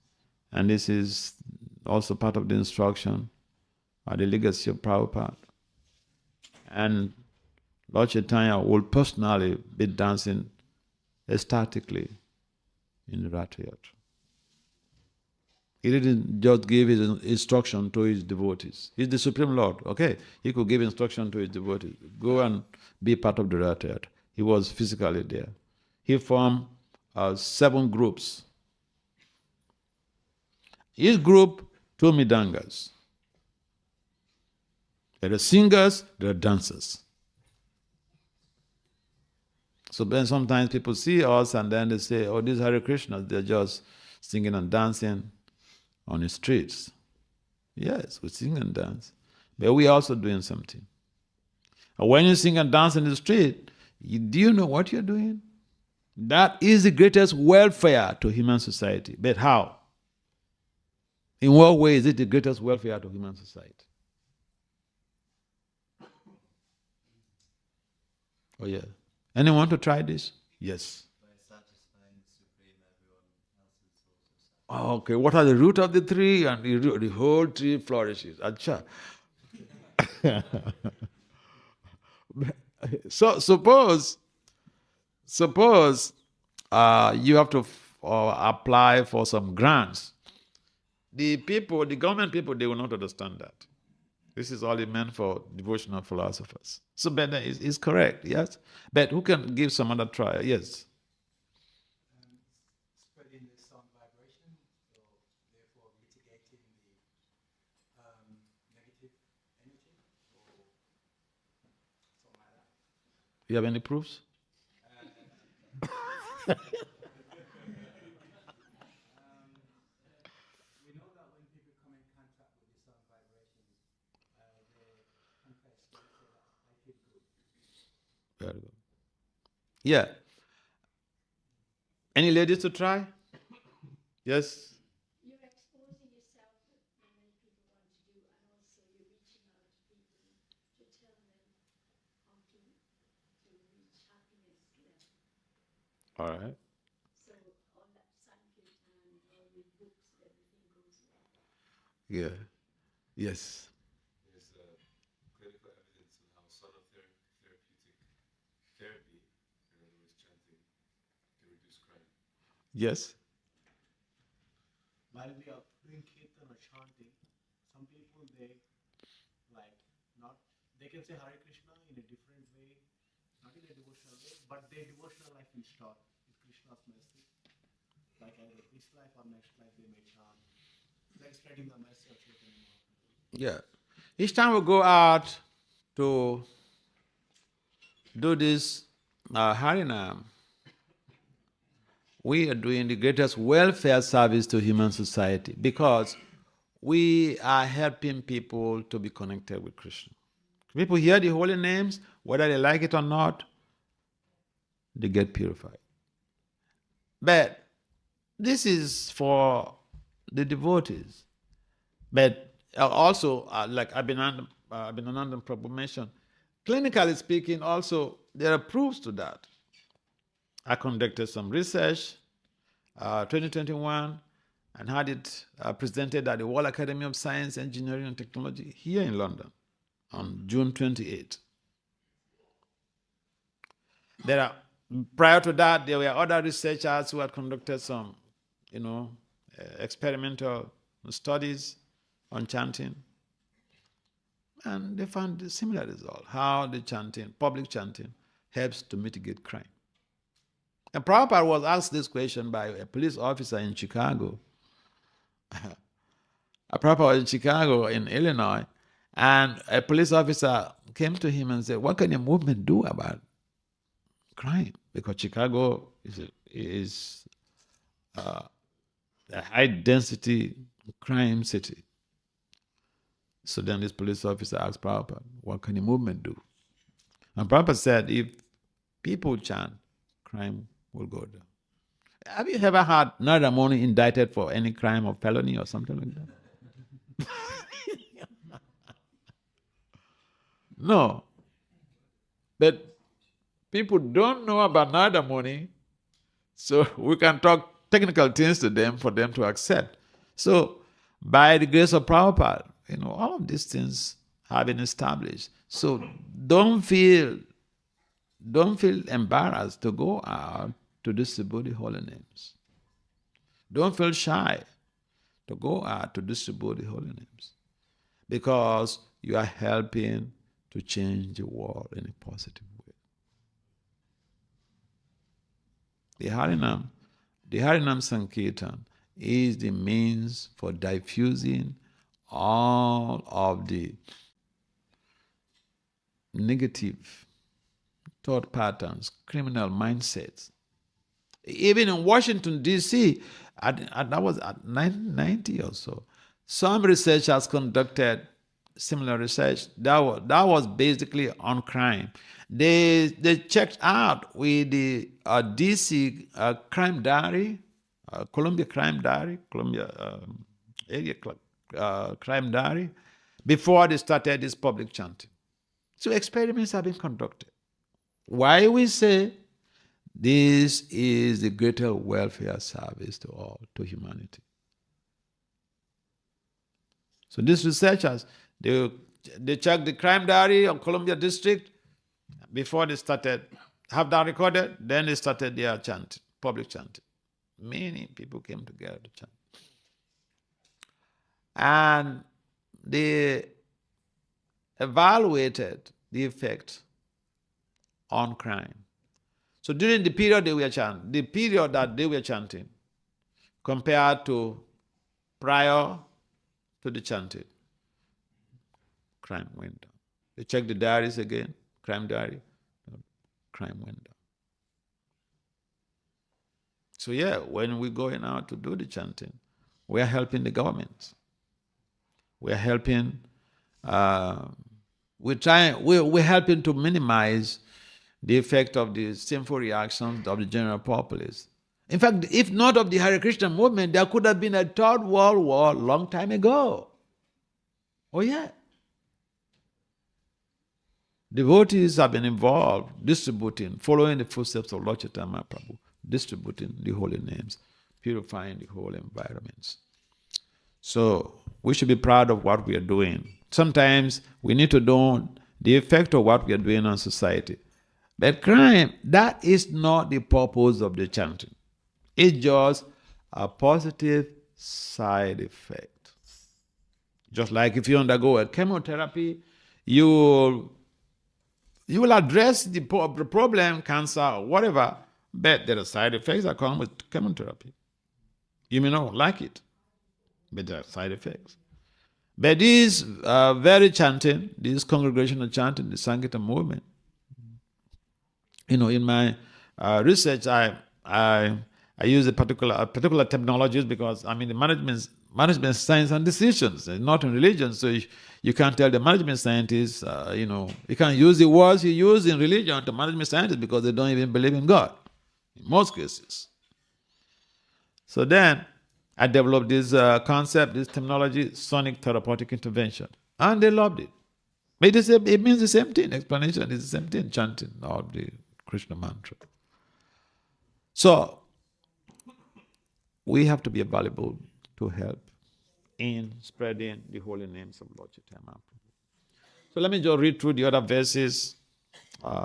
And this is also part of the instruction, the legacy of Prabhupada. And Lord Chaitanya will personally be dancing ecstatically in the Rath Yatra. He didn't just give his instruction to his devotees. He's the Supreme Lord, okay? He could give instruction to his devotees. Go and be part of the Rath Yatra. He was physically there. He formed 7 groups. Each group, 2 midangas. There are singers, there are dancers. So then sometimes people see us and then they say, oh, these Hare Krishnas, they're just singing and dancing on the streets. Yes, we sing and dance. But we're also doing something. And when you sing and dance in the street, do you know what you're doing? That is the greatest welfare to human society. But how? In what way is it the greatest welfare to human society? Oh yeah. Anyone want to try this? Yes. By satisfying the Supreme, everyone else is also satisfied. Okay, what are the root of the tree? And the whole tree flourishes. Acha. So suppose you have to apply for some grants. The government people, they will not understand that. This is only meant for devotional philosophers. So Benda is correct, yes? But who can give some other try? Yes. Spreading the sound vibration, so therefore mitigating the negative energy, or something like that. You have any proofs? We know that when people come in contact with the sound vibrations, they confess, they say that I feel good. Very good. Yeah. Any ladies to try? Yes. You're exposing yourself that many people want to do, and also you're reaching out to people to tell them how to reach happiness. Yeah. All right. So all that sankirtan, all the books, everything goes well. Yeah. Yes. There's critical evidence on how therapeutic therapy, in other words, chanting, can reduce crime. Yes. While we are doing kirtan or chanting, some people they can say Hare Krishna in a different way, not in a devotional way, but their devotional life will start with Krishna's mercy. Like either this life or next life they may chant. They're spreading the mercy of Chaitanya Mahaprabhu. Yeah. Each time we go out to do this Harinam, we are doing the greatest welfare service to human society because we are helping people to be connected with Krishna. People hear the holy names, whether they like it or not, they get purified. But this is for the devotees. But also, like Abhinandan Prabhu mentioned, clinically speaking, also, there are proofs to that. I conducted some research, 2021, and had it presented at the World Academy of Science, Engineering and Technology here in London on June 28. Prior to that, there were other researchers who had conducted some, experimental studies on chanting. And they found a similar result, how the chanting, public chanting, helps to mitigate crime. And Prabhupada was asked this question by a police officer in Chicago. Prabhupada was in Chicago, in Illinois, and a police officer came to him and said, what can your movement do about crime? Because Chicago is a high-density crime city. So then this police officer asked Prabhupada, what can your movement do? And Prabhupada said, if people chant, crime will go down. Have you ever had Narada Muni indicted for any crime or felony or something like that? No. But people don't know about Narada Muni, so we can talk technical things to them for them to accept. So by the grace of Prabhupada, all of these things have been established. So don't feel embarrassed to go out to distribute the holy names. Don't feel shy to go out to distribute the holy names, because you are helping to change the world in a positive way. The Harinam Sankirtan is the means for diffusing all of the negative thought patterns, criminal mindsets. Even in Washington, D.C., that was at 1990 or so, some researchers conducted similar research that was basically on crime. They checked out with the D.C. crime diary, Columbia crime diary, Columbia area crime diary, before they started this public chanting. So experiments have been conducted. Why we say this is the greater welfare service to all, to humanity. So these researchers, they checked the crime diary of Columbia District before they started, have that recorded, then they started their chanting, public chanting. Many people came together to chant. And they evaluated the effect on crime. So during the period that they were chanting, compared to prior to the chanting, crime went down. They checked the diaries again, crime diary, crime went down. So yeah, when we're going out to do the chanting, we are helping the government. We are helping. We're helping to minimize the effect of the sinful reactions of the general populace. In fact, if not of the Hare Krishna movement, there could have been a third world war a long time ago. Oh yeah. Devotees have been involved distributing, following the footsteps of Lord Chaitanya Mahaprabhu, distributing the holy names, purifying the whole environments. So we should be proud of what we are doing. Sometimes we need to know the effect of what we are doing on society. But crime, that is not the purpose of the chanting. It's just a positive side effect. Just like if you undergo a chemotherapy, you will address the problem, cancer, or whatever, but there are side effects that come with chemotherapy. You may not like it, but there are side effects. But this very chanting, this congregational chanting, the Sankirtan movement, in my research, I use a particular terminologies because I'm in the management science and decisions, not in religion. So you can't tell the management scientists, you can't use the words you use in religion to management scientists because they don't even believe in God, in most cases. So then I developed this concept, this terminology, sonic therapeutic intervention, and they loved it. But it means the same thing. Explanation is the same thing, chanting of the Krishna mantra. So we have to be available to help in spreading the holy names of Lord Chaitanya Mahaprabhu. So let me just read through the other verses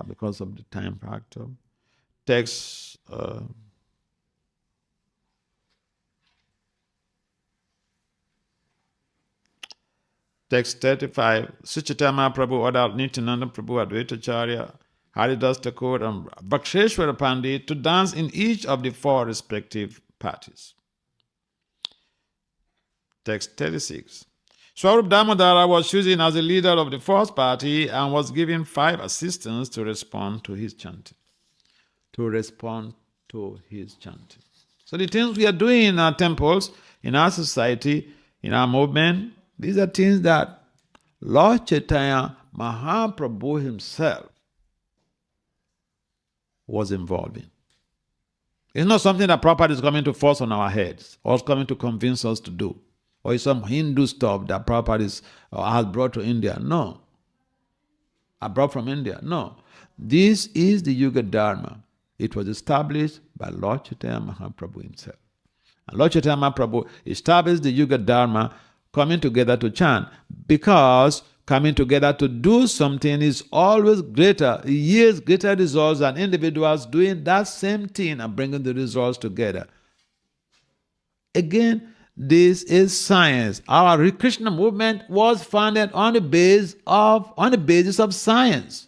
because of the time factor. Text Text 35, Sri Chaitanya Mahaprabhu ordered Nityananda Prabhu, Advaita Acharya, Haridas Thakur, and Bhaksheshwara Pandit to dance in each of the four respective parties. Text 36. Swarup Damodara was chosen as the leader of the first party and was given 5 assistants to respond to his chanting. So the things we are doing in our temples, in our society, in our movement, these are things that Lord Chaitanya Mahaprabhu himself was involved in. It's not something that Prabhupada is coming to force on our heads or is coming to convince us to do. Or it's some Hindu stuff that Prabhupada has brought to India. No. I brought from India. No. This is the Yuga Dharma. It was established by Lord Chaitanya Mahaprabhu himself. And Lord Chaitanya Mahaprabhu established the Yuga Dharma coming together to chant because coming together to do something is always greater, yields greater results than individuals doing that same thing and bringing the results together. Again, this is science. Our Krishna movement was founded on the basis of science.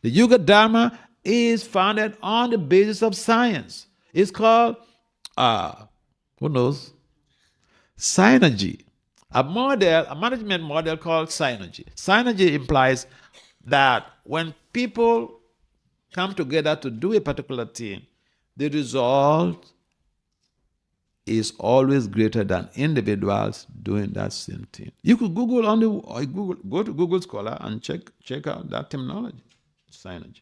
The Yuga Dharma is founded on the basis of science. It's called, who knows? Synergy. A management model called synergy. Synergy implies that when people come together to do a particular thing, the result is always greater than individuals doing that same thing. You could go to Google Scholar and check out that terminology, synergy.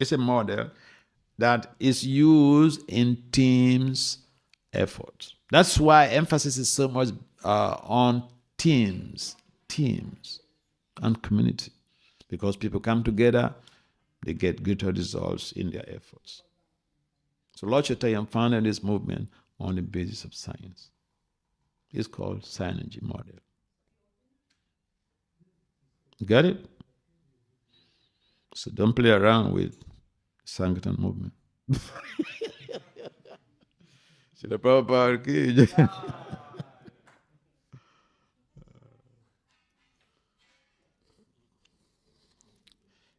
It's a model that is used in teams effort. That's why emphasis is so much on teams, and community. Because people come together, they get greater results in their efforts. So Lord Chaitanya founded this movement on the basis of science. It's called synergy model. Got it? So don't play around with Sankirtan movement. Srila Prabhupada ki jai.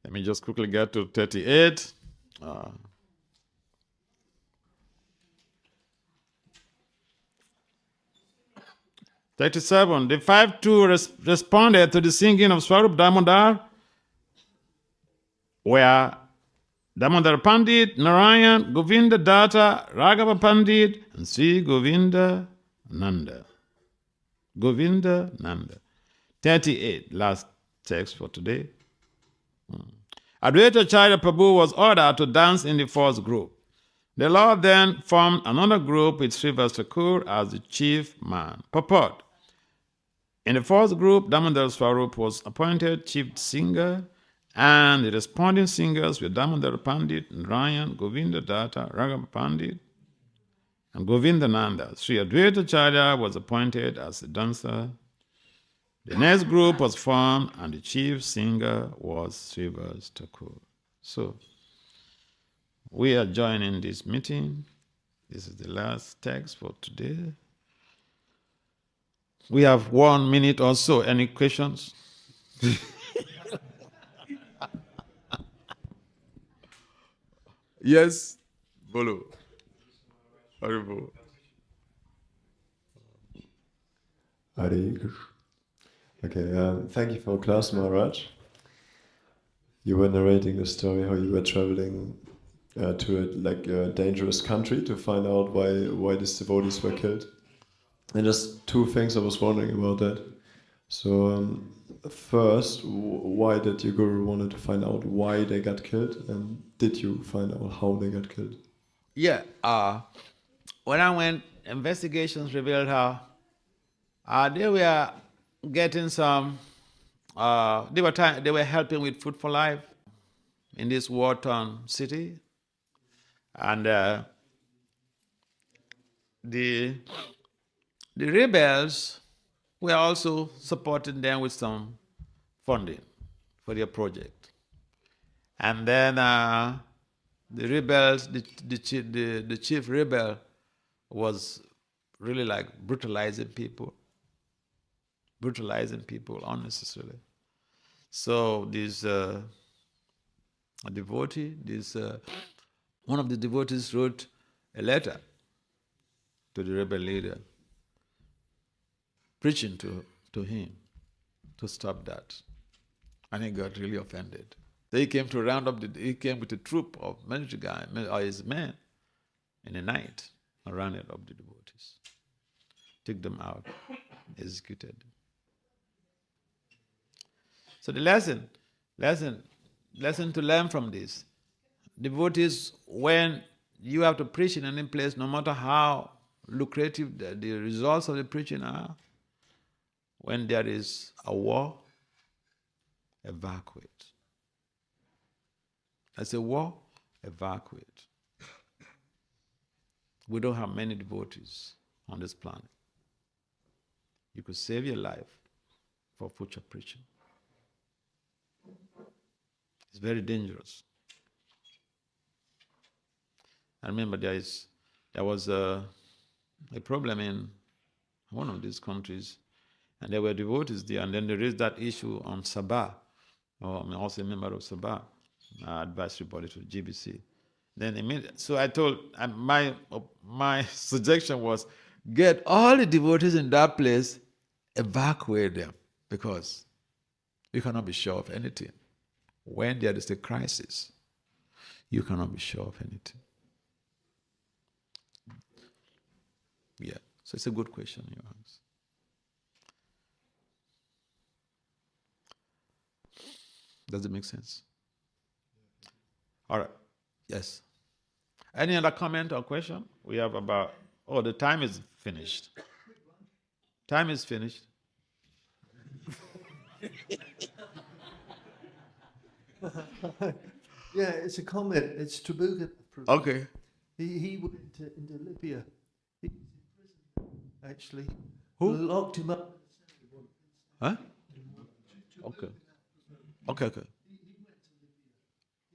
Let me just quickly get to 38. 37. The 5-2 responded to the singing of Swarup Damodar, where Damodar Pandit, Narayan, Govinda Datta, Raghava Pandit, and Sri Govinda Nanda. Govinda Nanda. 38, last text for today. Advaita Acharya Prabhu was ordered to dance in the first group. The Lord then formed another group with Srivas Thakur as the chief man. Purport. In the first group, Damodar Swarup was appointed chief singer, and the responding singers were Damodar Pandit, Narayan, Govinda Datta, Raghava Pandit, and Govinda Nanda. Sri Advaita Acharya was appointed as the dancer. The next group was formed, and the chief singer was Srivas Thakur. So, we are joining this meeting. This is the last text for today. We have 1 minute or so. Any questions? Yes, Bolo. Haribo. Hare Krishna. Okay, thank you for class, Maharaj. You were narrating the story how you were traveling to a dangerous country to find out why these devotees were killed. And just 2 things I was wondering about that. So first, why did your guru wanted to find out why they got killed, and did you find out how they got killed? Yeah, when I went, investigations revealed how they were getting some. They were helping with Food for Life in this war-torn city, and the rebels were also supporting them with some funding for their project. And then the rebels, the chief rebel was really like brutalizing people unnecessarily. So this a devotee, one of the devotees wrote a letter to the rebel leader, preaching to him to stop that. And he got really offended. So he came with a troop of military guys, or his men, in the night, and rounded up the devotees, took them out, executed them. So the lesson to learn from this, devotees, when you have to preach in any place, no matter how lucrative the results of the preaching are, when there is a war, evacuate. As a war, evacuate. We don't have many devotees on this planet. You could save your life for future preaching. It's very dangerous. I remember there was a problem in one of these countries, and there were devotees there, and then they raised that issue on Sabah. I'm also a member of Sabah, advisory body to GBC. Then so I told, my suggestion was, get all the devotees in that place, evacuate them, because you cannot be sure of anything. When there is a crisis, you cannot be sure of anything. Yeah, so it's a good question you ask. Does it make sense? All right. Yes. Any other comment or question? We have about, the time is finished. Time is finished. Yeah, it's a comment. It's Trabuca. Okay. He went into Libya. He was in prison, actually. Who? Locked him up. Huh? Okay. Okay. He went to Libya.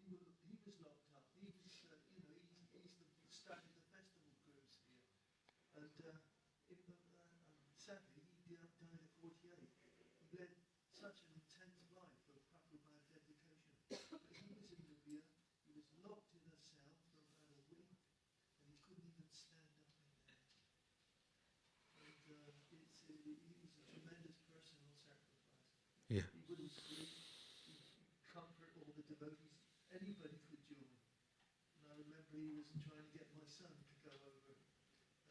He was locked up. He was, he's started the festival groups here. And sadly, he died at 48. He led such an intense life of Prabhupada dedication. But he was in Libya. He was locked in a cell for about a week, and he couldn't even stand up in there. And he was a tremendous personal sacrifice. Yeah. He wouldn't sleep. He'd comfort all the devotees. Anybody could join. And I remember he was trying to get my son to go over,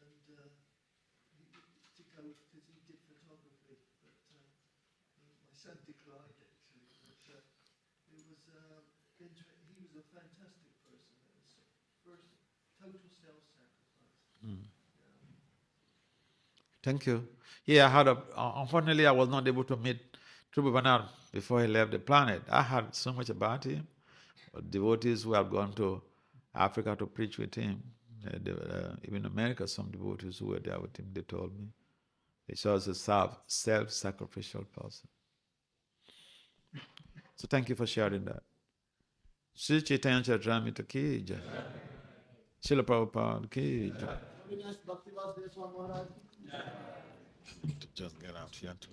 and to go because he did photography. But my son declined actually. But it was he was a fantastic person. It was first total self-sacrifice. Thank you. Yeah, unfortunately, I was not able to meet Trubhuvanand before he left the planet. I heard so much about him. Devotees who have gone to Africa to preach with him, even America, some devotees who were there with him, they told me. He was a self-sacrificial person. So thank you for sharing that. Sri Caitanya Caritamrita ki jai. Srila Prabhupada ki jai. Holiness, Bhakti Vasudeva Swami Maharaja. Just get out here to